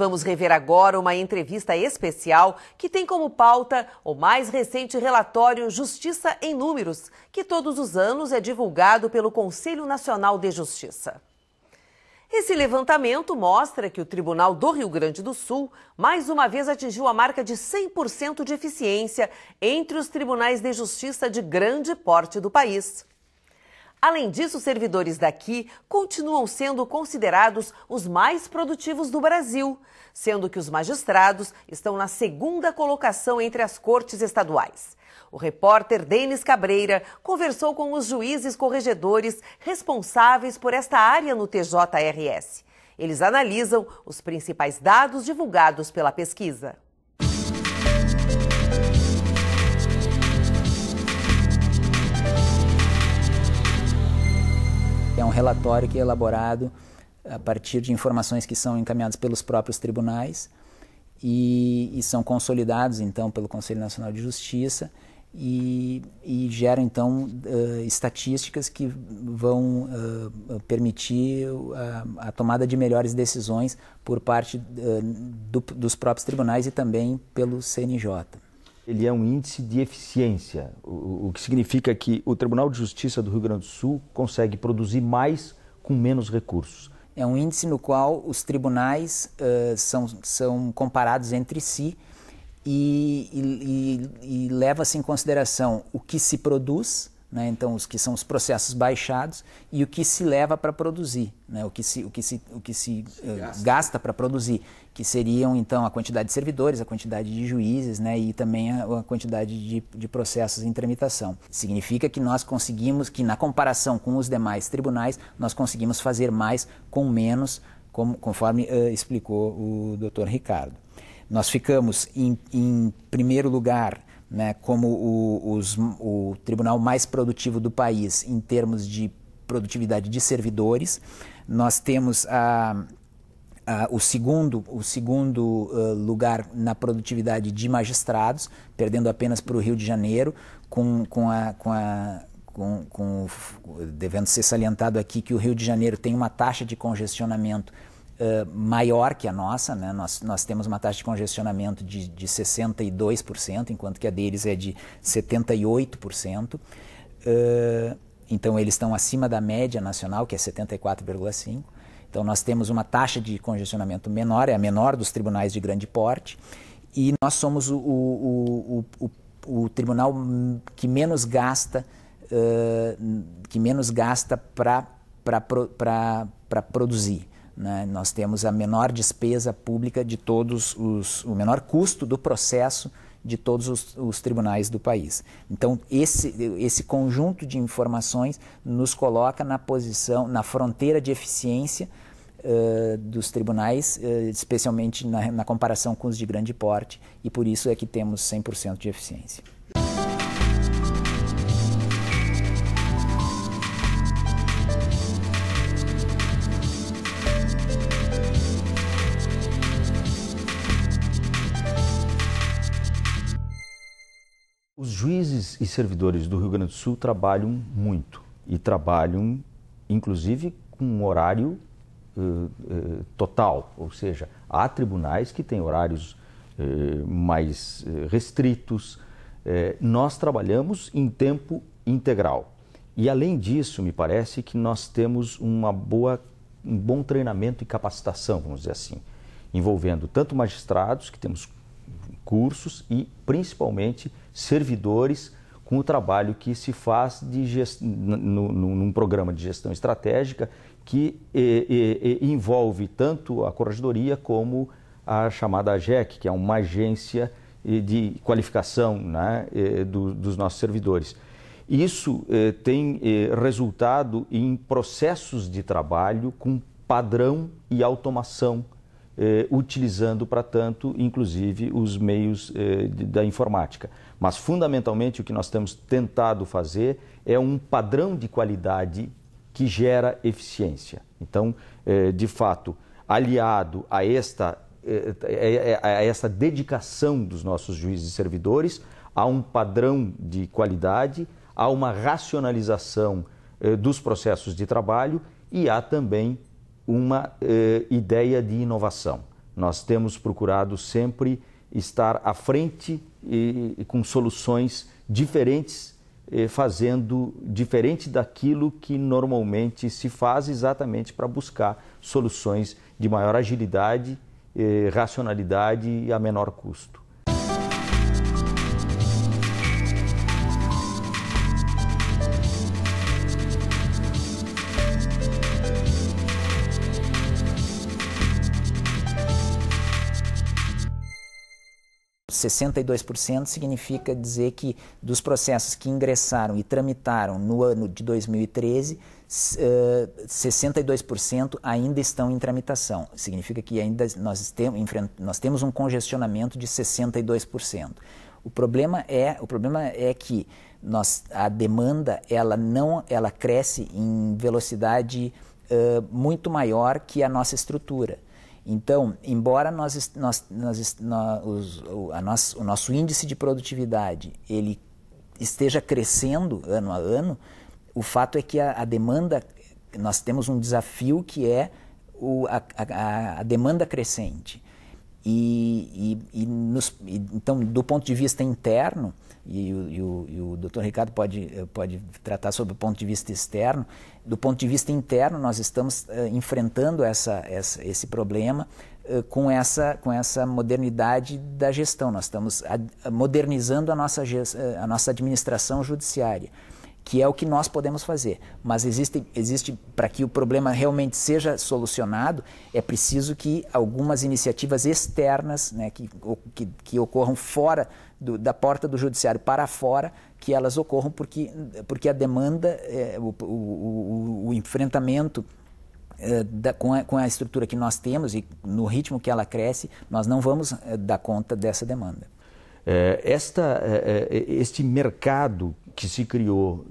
vamos rever agora uma entrevista especial que tem como pauta o mais recente relatório Justiça em Números, que todos os anos é divulgado pelo Conselho Nacional de Justiça. Esse levantamento mostra que o Tribunal do Rio Grande do Sul, mais uma vez, atingiu a marca de 100% de eficiência entre os tribunais de justiça de grande porte do país. Além disso, os servidores daqui continuam sendo considerados os mais produtivos do Brasil, sendo que os magistrados estão na segunda colocação entre as cortes estaduais. O repórter Denis Cabreira conversou com os juízes corregedores responsáveis por esta área no TJRS. Eles analisam os principais dados divulgados pela pesquisa. É um relatório que é elaborado a partir de informações que são encaminhadas pelos próprios tribunais e são consolidados, então, pelo Conselho Nacional de Justiça e geram, então, estatísticas que vão permitir a tomada de melhores decisões por parte dos próprios tribunais e também pelo CNJ. Ele é um índice de eficiência, o que significa que o Tribunal de Justiça do Rio Grande do Sul consegue produzir mais com menos recursos. É um índice no qual os tribunais são comparados entre si e leva-se em consideração o que se produz, né? Então, os que são os processos baixados e o que se leva para produzir, né? o que se gasta para produzir, que seriam, então, a quantidade de servidores, a quantidade de juízes, né? E também a quantidade de processos em tramitação. Significa que nós conseguimos, que na comparação com os demais tribunais, nós conseguimos fazer mais com menos, conforme explicou o Dr. Ricardo. Nós ficamos em primeiro lugar, né, como o tribunal mais produtivo do país em termos de produtividade de servidores. Nós temos o segundo lugar na produtividade de magistrados, perdendo apenas para o Rio de Janeiro, devendo ser salientado aqui que o Rio de Janeiro tem uma taxa de congestionamento maior que a nossa, né? Nós temos uma taxa de congestionamento de 62%, enquanto que a deles é de 78%. Então, eles estão acima da média nacional, que é 74,5%. Então, nós temos uma taxa de congestionamento menor, é a menor dos tribunais de grande porte, e nós somos o tribunal que menos gasta para produzir. Né? Nós temos a menor despesa pública de todos o menor custo do processo de todos os tribunais do país. Então, esse conjunto de informações nos coloca na posição, na fronteira de eficiência dos tribunais, especialmente na comparação com os de grande porte, e por isso é que temos 100% de eficiência. Os juízes e servidores do Rio Grande do Sul trabalham muito e trabalham, inclusive, com um horário total, ou seja, há tribunais que têm horários mais restritos. Nós trabalhamos em tempo integral e, além disso, me parece que nós temos um bom treinamento e capacitação, vamos dizer assim, envolvendo tanto magistrados, que temos cursos, e principalmente servidores com o trabalho que se faz num programa de gestão estratégica que envolve tanto a Corregedoria como a chamada AGEC, que é uma agência de qualificação, né, dos nossos servidores. Isso tem resultado em processos de trabalho com padrão e automação, utilizando, para tanto, inclusive, os meios da informática. Mas, fundamentalmente, o que nós temos tentado fazer é um padrão de qualidade que gera eficiência. Então, de fato, aliado a esta dedicação dos nossos juízes e servidores, há um padrão de qualidade, há uma racionalização dos processos de trabalho e há também uma ideia de inovação. Nós temos procurado sempre estar à frente e com soluções diferentes, fazendo diferente daquilo que normalmente se faz, exatamente para buscar soluções de maior agilidade, racionalidade e a menor custo. Os 62% significa dizer que dos processos que ingressaram e tramitaram no ano de 2013, 62% ainda estão em tramitação. Significa que ainda nós temos um congestionamento de 62%. O problema é que a demanda ela cresce em velocidade muito maior que a nossa estrutura. Então, embora o nosso índice de produtividade ele esteja crescendo ano a ano, o fato é que a demanda, nós temos um desafio que é a demanda crescente. Então, do ponto de vista interno, e o Dr. Ricardo pode tratar sobre o ponto de vista externo, do ponto de vista interno nós estamos enfrentando esse problema com essa modernidade da gestão. Nós estamos modernizando a nossa administração judiciária, que é o que nós podemos fazer. Mas existe para que o problema realmente seja solucionado, é preciso que algumas iniciativas externas, né, que ocorram fora da porta do judiciário para fora, que elas ocorram porque a demanda, o enfrentamento com a estrutura que nós temos e no ritmo que ela cresce, nós não vamos dar conta dessa demanda. Este mercado que se criou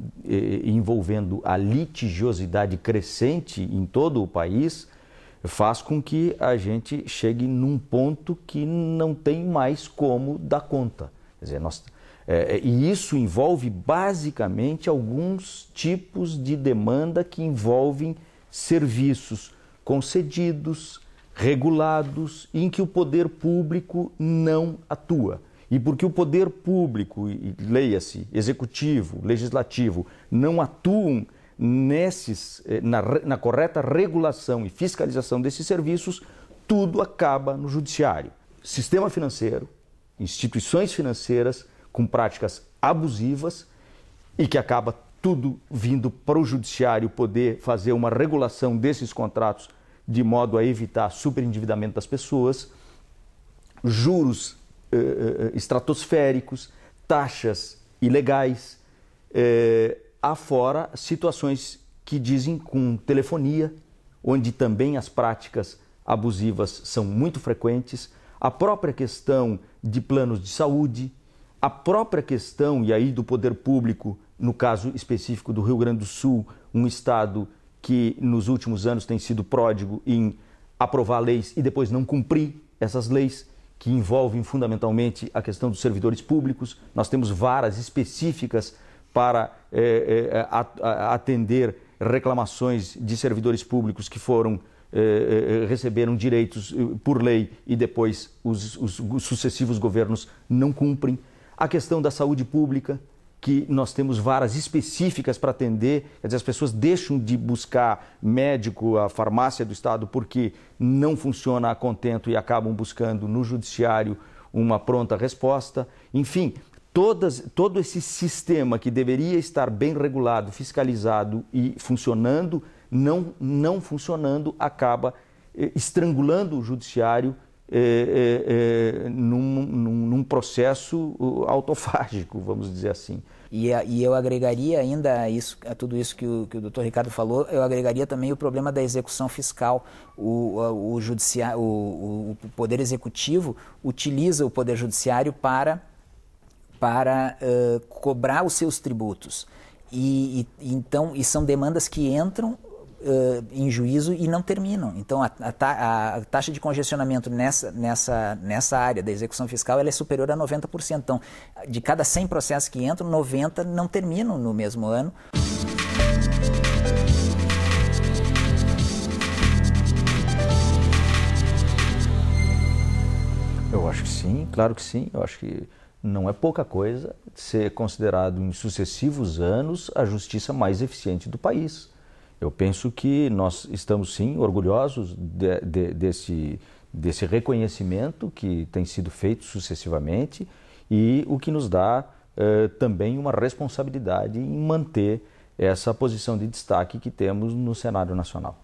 envolvendo a litigiosidade crescente em todo o país faz com que a gente chegue num ponto que não tem mais como dar conta. Quer dizer, e isso envolve basicamente alguns tipos de demanda que envolvem serviços concedidos, regulados, em que o poder público não atua. E porque o poder público, leia-se, executivo, legislativo, não atuam na correta regulação e fiscalização desses serviços, tudo acaba no judiciário. Sistema financeiro, instituições financeiras com práticas abusivas e que acaba tudo vindo para o judiciário poder fazer uma regulação desses contratos de modo a evitar superendividamento das pessoas, juros estratosféricos, taxas ilegais, afora situações que dizem com telefonia, onde também as práticas abusivas são muito frequentes, a própria questão de planos de saúde, a própria questão, e aí do poder público, no caso específico do Rio Grande do Sul, um estado que nos últimos anos tem sido pródigo em aprovar leis e depois não cumprir essas leis, que envolvem fundamentalmente a questão dos servidores públicos. Nós temos varas específicas para atender reclamações de servidores públicos que receberam direitos por lei e depois os sucessivos governos não cumprem. A questão da saúde pública, que nós temos varas específicas para atender, quer dizer, as pessoas deixam de buscar médico, a farmácia do Estado, porque não funciona a contento e acabam buscando no judiciário uma pronta resposta. Enfim, todo esse sistema que deveria estar bem regulado, fiscalizado e funcionando, não funcionando, acaba estrangulando o judiciário num processo autofágico, vamos dizer assim. E eu agregaria ainda a tudo isso que o Dr. Ricardo falou, eu agregaria também o problema da execução fiscal. O Poder Executivo utiliza o Poder Judiciário para cobrar os seus tributos. Então, são demandas que entram em juízo e não terminam. Então, a taxa de congestionamento nessa área da execução fiscal ela é superior a 90%. Então, de cada 100 processos que entram, 90 não terminam no mesmo ano. acho que sim, claro que sim. Eu acho que não é pouca coisa ser considerado em sucessivos anos a justiça mais eficiente do país. Eu penso que nós estamos sim orgulhosos desse reconhecimento que tem sido feito sucessivamente e o que nos dá também uma responsabilidade em manter essa posição de destaque que temos no cenário nacional.